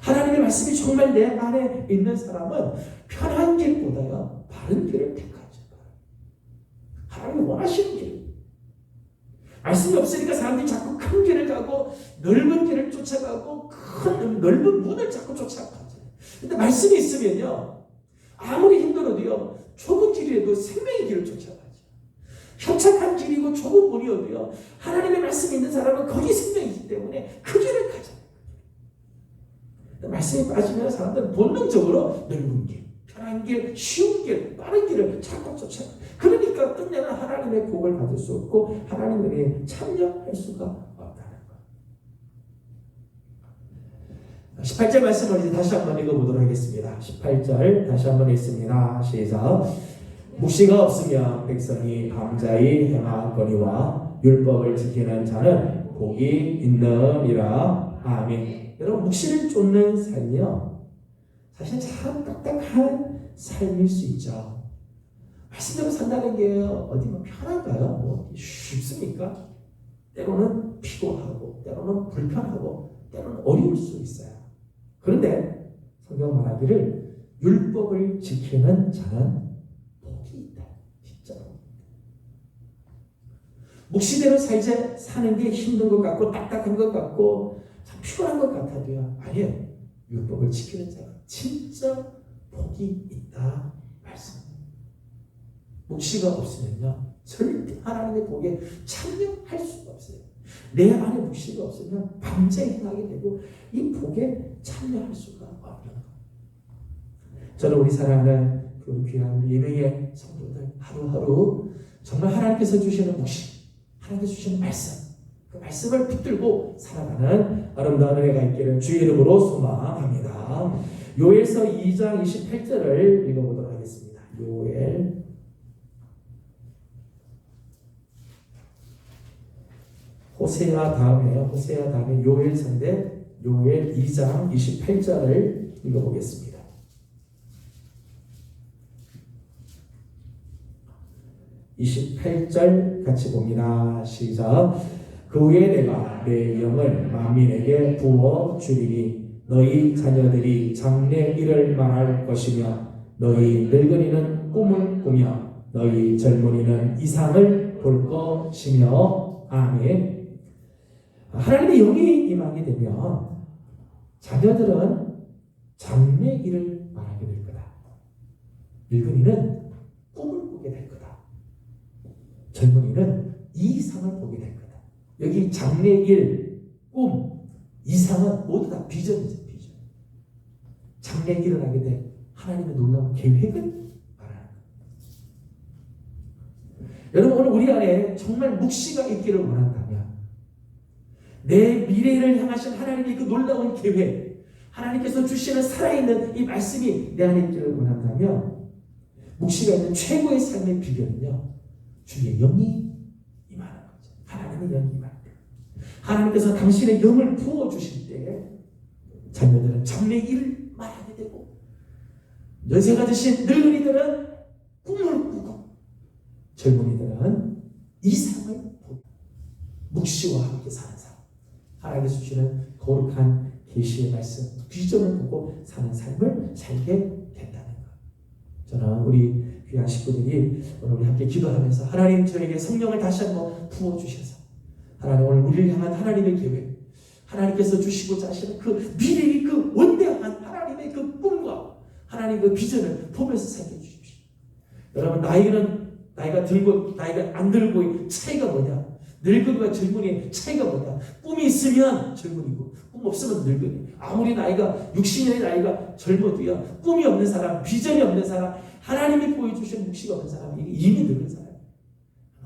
S1: 하나님의 말씀이 정말 내 안에 있는 사람은 편한 길보다요 바른 길을 택하죠. 하나님이 원하시는 길. 말씀이 없으니까 사람들이 자꾸 큰 길을 가고 넓은 길을 쫓아가고 큰 넓은 문을 자꾸 쫓아가죠. 근데 말씀이 있으면요 아무리 힘들어도요 좁은 길이라도 생명의 길을 쫓아가죠. 협착한 길이고 좁은 문이어도요 하나님의 말씀이 있는 사람은 거기 생명이 있기 때문에 그 길을 가잖아요. 말씀이 빠지면 사람들은 본능적으로 넓은 길, 편한 길, 쉬운 길, 빠른 길을 자꾸 쫓아가요. 그러니까 끝내는 하나님의 복을 받을 수 없고 하나님에게 참여할 수가 없다는 거예요. 18절 말씀을 이제 다시 한번 읽어보도록 하겠습니다. 18절 다시 한번 읽습니다. 시작. 묵시가 없으면 백성이 밤자이 행하거니와 율법을 지키는 자는 복이 있느니라. 아멘. 여러분 묵시를 쫓는 삶이요 사실 참 딱딱한 삶일 수 있죠. 말씀대로 산다는 게 어디 뭐 편한가요? 뭐 쉽습니까? 때로는 피곤하고 때로는 불편하고 때로는 어려울 수 있어요. 그런데 성경 말하기를 율법을 지키는 자는 복이 있다. 진짜로. 묵시대로 사는 게 힘든 것 같고 딱딱한 것 같고 참 피곤한 것 같아도요. 아니에요. 율법을 지키는 자가 진짜 복이 있다. 말씀. 묵시가 없으면요. 절대 하나님의 복에 참여할 수가 없어요. 내 안에 묵시가 없으면 밤새 행하게 되고 이 복에 참여할 수가 없는 거예요. 저는 우리 사랑하는 그 귀한 예명의 성도들 하루하루 정말 하나님께서 주시는 묵시, 하나님께서 주시는 말씀, 그 말씀을 붙들고 살아가는 아름다운 은혜가 있기를 주의 이름으로 소망합니다. 요엘서 2장 28절을 읽어보도록 하겠습니다. 호세아 다음에 요엘서인데 요엘 2장 28절을 읽어보겠습니다. (28절) 같이 봅니다. 시작. 그 후에 내가 내 영을 만민에게 부어 주리니 너희 자녀들이 장래 일을 말할 것이며 너희 늙은이는 꿈을 꾸며 너희 젊은이는 이상을 볼 것이며. 아멘. 하나님의 영이 임하게 되면 자녀들은 장래 일을 말하게 될 거다. 늙은이는 꿈을 꾸게 될 거다. 젊은이는 이상을 보게 될 거다. 여기 장래 일, 꿈, 이상은 모두 다 비전이죠. 비전. 장래 일을 하게 될 하나님의 놀라운 계획을 말하는 거예요. 여러분, 오늘 우리 안에 정말 묵시가 있기를 원한다면 내 미래를 향하신 하나님의 그 놀라운 계획, 하나님께서 주시는 살아있는 이 말씀이 내 안에 있기를 원한다면 묵시가 있는 최고의 삶의 비결은요, 주의 영이 임하는 거죠. 하나님의 영이 임하는 거예요. 하나님께서 당신의 영을 부어주실 때 자녀들은 장래 일을 말하게 되고 연세가 드신 늙은이들은 꿈을 꾸고 젊은이들은 이상을 보고 묵시와 함께 사는 삶, 하나님께서 주시는 거룩한 계시의 말씀, 비전을 보고 사는 삶을 살게 된다는 것. 저는 우리 귀한 식구들이 오늘 우리 함께 기도하면서 하나님 저에게 성령을 다시 한번 부어주셔서 하나님 오늘 우리를 향한 하나님의 계획, 하나님께서 주시고자 하시는 그 미래의 그 원대한 하나님의 그 꿈과 하나님의 그 비전을 보면서 살게 해주십시오. 여러분, 나이가 들고 나이가 안 들고의 차이가 뭐냐? 늙은이와 젊은이의 차이가 뭐냐? 꿈이 있으면 젊은이고 꿈 없으면 늙은이. 아무리 나이가 60년의 나이가 젊어도요, 꿈이 없는 사람, 비전이 없는 사람, 하나님이 보여주신 묵시가 없는 사람이 이미 늙은 사람.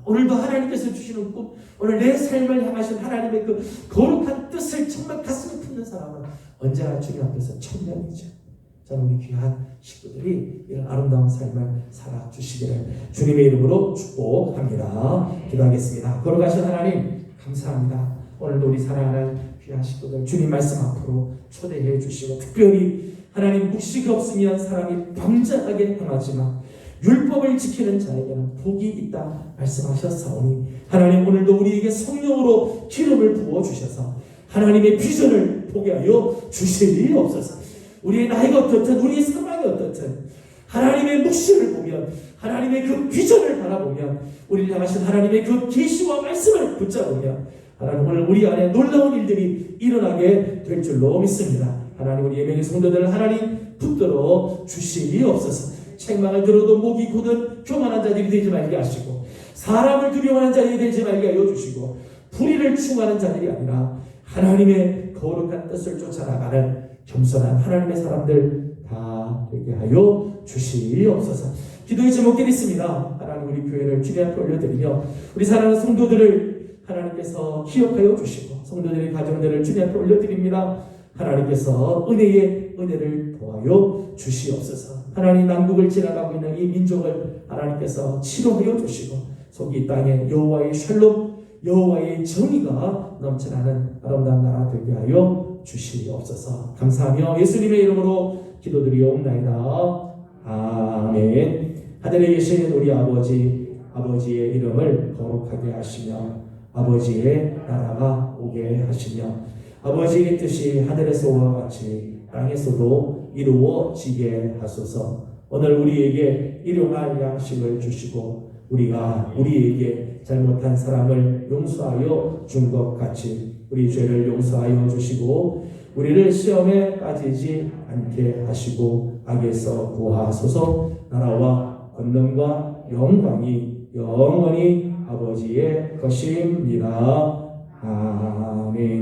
S1: 오늘도 하나님께서 주시는 꿈, 오늘 내 삶을 향하신 하나님의 그 거룩한 뜻을 정말 가슴에 품는 사람은 언제나 주님 앞에서 천명이죠. 저는 우리 귀한 식구들이 이런 아름다운 삶을 살아주시기를 주님의 이름으로 축복합니다. 기도하겠습니다. 거룩하신 하나님 감사합니다. 오늘도 우리 사랑하는 귀한 식구들 주님 말씀 앞으로 초대해 주시고, 특별히 하나님 묵시가 없으면 사람이 방자하게 행하지만 율법을 지키는 자에게는 복이 있다 말씀하셨사오니, 하나님 오늘도 우리에게 성령으로 기름을 부어주셔서 하나님의 비전을 보게 하여 주시옵소서. 우리의 나이가 어떻든 우리의 상황이 어떻든 하나님의 묵시를 보면, 하나님의 그 비전을 바라보면, 우리를 향하신 하나님의 그 계시와 말씀을 붙잡으면 하나님 오늘 우리 안에 놀라운 일들이 일어나게 될 줄로 믿습니다. 하나님 우리 예명의 성도들을 하나님 붙들어 주시옵소서. 책망을 들어도 목이 곧은 교만한 자들이 되지 말게 하시고, 사람을 두려워하는 자들이 되지 말게 하여 주시고, 불의를 추구하는 자들이 아니라 하나님의 거룩한 뜻을 쫓아나가는 겸손한 하나님의 사람들 다 되게 하여 주시옵소서. 기도의 제목들이 있습니다. 하나님 우리 교회를 주님 앞에 올려드리며 우리 사랑하는 성도들을 하나님께서 기억하여 주시고, 성도들의 가정들을 주님 앞에 올려드립니다. 하나님께서 은혜를 더하여 주시옵소서. 하나님 남북을 지나가고 있는 이 민족을 하나님께서 치료하여 주시고, 속이 이 땅에 여호와의 샬롬, 여호와의 정의가 넘쳐나는 아름다운 나라 되게 하여 주시옵소서. 감사하며 예수님의 이름으로 기도드리옵나이다. 아멘. 하늘에 계신 우리 아버지의 이름을 거룩하게 하시며 아버지의 나라가 오게 하시며 아버지의 뜻이 하늘에서와 같이 땅에서도 이루어지게 하소서. 오늘 우리에게 일용할 양식을 주시고 우리가 우리에게 잘못한 사람을 용서하여 준 것 같이 우리 죄를 용서하여 주시고 우리를 시험에 빠지지 않게 하시고 악에서 구하소서. 나라와 권능과 영광이 영원히 아버지의 것입니다. 아멘.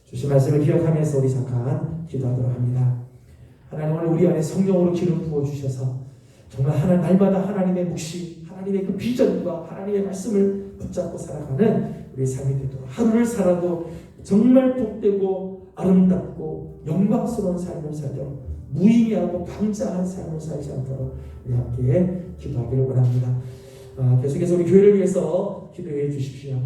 S1: 주신 말씀을 기억하면서 우리 잠깐 기도하도록 합니다. 하나님 오늘 우리 안에 성령으로 기름 부어주셔서 정말 날마다 하나님의 묵시, 하나님의 그 비전과 하나님의 말씀을 붙잡고 살아가는 우리의 삶이 되도록, 하루를 살아도 정말 복되고 아름답고 영광스러운 삶을 살도록, 무의미하고 방자한 삶을 살지 않도록 우리 함께 기도하기를 원합니다. 계속해서 우리 교회를 위해서 기도해 주십시오.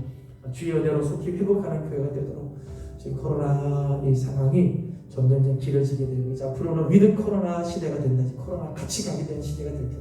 S1: 주의 은혜로 속히 회복하는 교회가 되도록 지금 코로나 이 상황이 점점 길어지게 되고 이제 앞으로는 위드 코로나 시대가 된다. 코로나 같이 가게 되는 시대가 될 텐데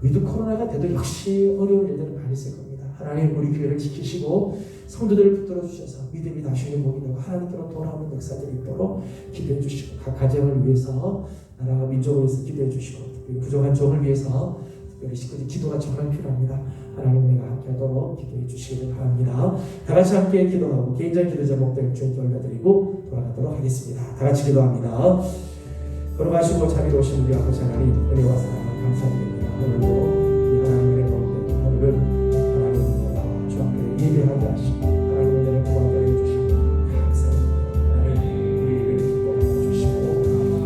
S1: 위드 코로나가 돼도 역시 어려운 일들은 많이 있을 겁니다. 하나님 우리 교회를 지키시고 성도들을 붙들어 주셔서 믿음이 다시 회복이 되고 하나님께로 돌아오는 역사들이 있도록 기도해 주시고 각 가정을 위해서 나라와 민족을 위해서 기도해 주시고 특별히 부족한 종을 위해서 특별히 식구들 기도가 정말 필요합니다. 하나님 은혜가 함께하도록 기도해 주시기를 바랍니다. 다 같이 함께 기도하고 개인적 기도 제목들 주님께 올려드리고 돌아가도록 하겠습니다. 다 같이 기도합니다. 걸어가시고 자비로우신 우리 아버지 하나님 은혜와 사랑 감사드립니다. 오늘도 이 하나님의 가운데 하루를 하나님 주 앞에 예배하게 하시고 하나님 은혜를 구하게 해주시고 감사합니다. 하나님 우리를 기뻐하여 주시고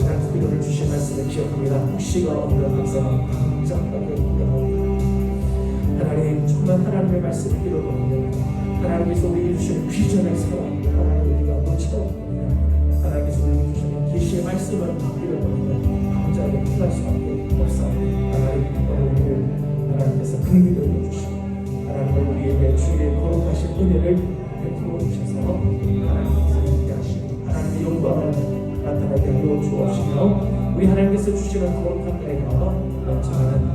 S1: 하나님 기도를 주신 말씀을 기억합니다. 혹시가 없는 백성은 당장하게 기도합니다. 하나님 정말 하나님의 말씀을 기도하는 하나님께서 우리에게 주시는 비전을 사랑합니다. 하나님 우리가 놓치다 없습니다. 하나님께서 우리에게 주시는 계시의 말씀을 잃어버리면 감자하게 피할 수밖에 없사옵니다. 하나님 오늘 하나님께서 긍휼을 주시고 하나님을 우리에게 주의 거룩하신 은혜를 베풀어 주셔서 하나님께서 있게 하시고 하나님의 영광을 나타나게 하여 주옵시며 우리 하나님께서 주시는 거룩한 은혜가 넘쳐나는